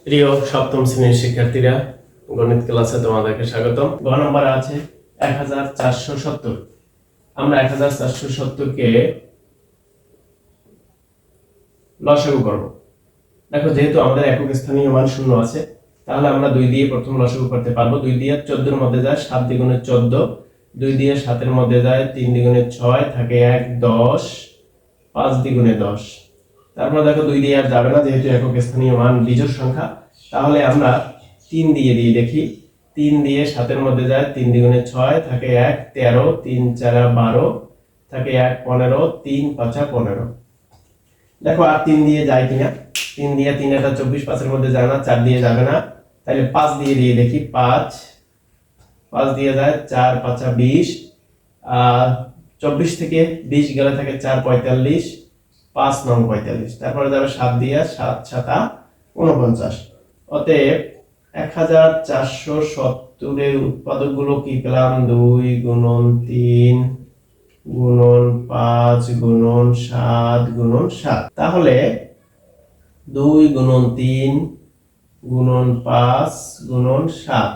প্রিয় সপ্তম শ্রেণীর শিক্ষার্থীরা, গণিত ক্লাসে তোমাদেরকে স্বাগতম। গ নম্বরে আছে 1470। আমরা 1470 কে লসাগু করব। দেখো, যেহেতু আমাদের একক স্থানীয় মান 0 আছে, তাহলে আমরা 2 দিয়ে প্রথম লসাগু করতে পারবো। 2 দিয়ে 14 এর মধ্যে যায় 7 দ্বিগুণে 14, 2 দিয়ে 7 এর মধ্যে যায় 3 দ্বিগুণে 6, থাকে 1 10, 5 দ্বিগুণে 10। তারপর দেখো 2 দিয়ে আর যাবে না, যেহেতু একক স্থানীয় মান বিজোড় সংখ্যা। তাহলে আমরা 3 দিয়ে দেখি। 3 দিয়ে 7 এর মধ্যে যায় 3 দ্বিগুণে 6, থাকে 1 13, 3 4 12, থাকে 1 15, 3 5 15। দেখো আর 3 দিয়ে যায় কিনা। 3 দিয়ে 3 এটা 24, 5 এর মধ্যে যায় না, 4 দিয়ে যাবে না। তাহলে 5 দিয়ে দেখি। 5 দিয়ে যায় 4 5 20, আর 24 থেকে 20 গেলে থাকে 4 45, 5 9 45। তারপরে যাবে 7 দিয়ে, 7 7 49। অতএব 1470 এর উৎপাদক গুলো কি পেলাম? 2 গুণন 3 গুণন 5 গুণন 7 গুণন 7। তাহলে 2 গুণন 3 গুণন 5 গুণন 7।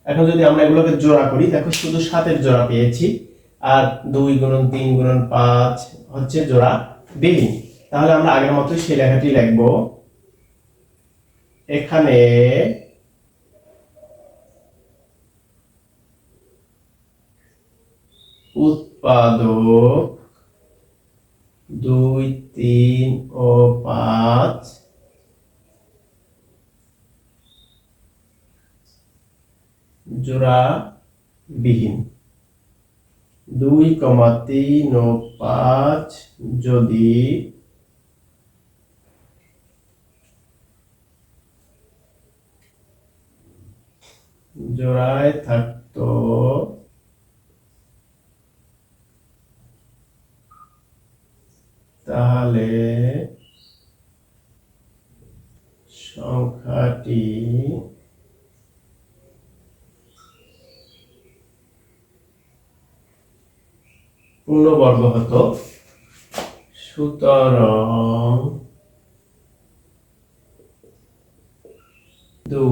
এখন যদি আমরা এগুলোকে জোড়া করি, দেখো শুধু 7 এর জোড়া পেয়েছি, আর 2 গুণন 3 গুণন 5 হচ্ছে জোড়া বিহীন। তাহলে আমরা আগের মতোই সেই লেখাটি লিখব। এখানে উৎপাদক 2 3 ও 5 জোড়া বিহীন। 2, 3 ও 5 যদি জোড়ায় থাকতো তাহলে সংখ্যাটি পূর্ণবর্গ হতো। সুতরাং 2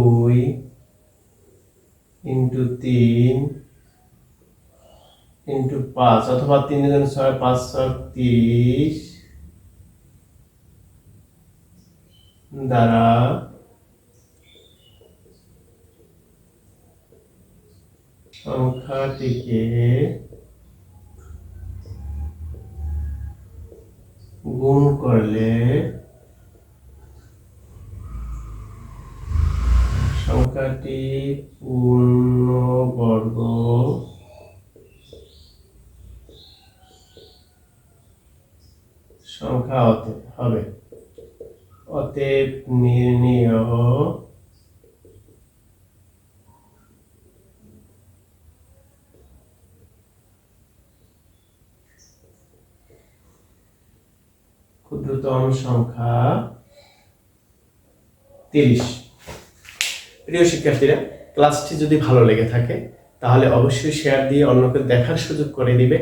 × 3 × 5 অথবা 3 × 6 5 6 30 দ্বারা সংখ্যাটিকে গুণ করলে সংখ্যাটি পূর্ণবর্গ সংখ্যা হবে। অতএব নির্ণেয় ক্ষুদ্রতম সংখ্যা 30। প্রিয় শিক্ষার্থীরা, ক্লাসটি যদি ভালো লেগে থাকে তাহলে অবশ্যই শেয়ার দিয়ে অন্যকে দেখার সুযোগ করে দিবে।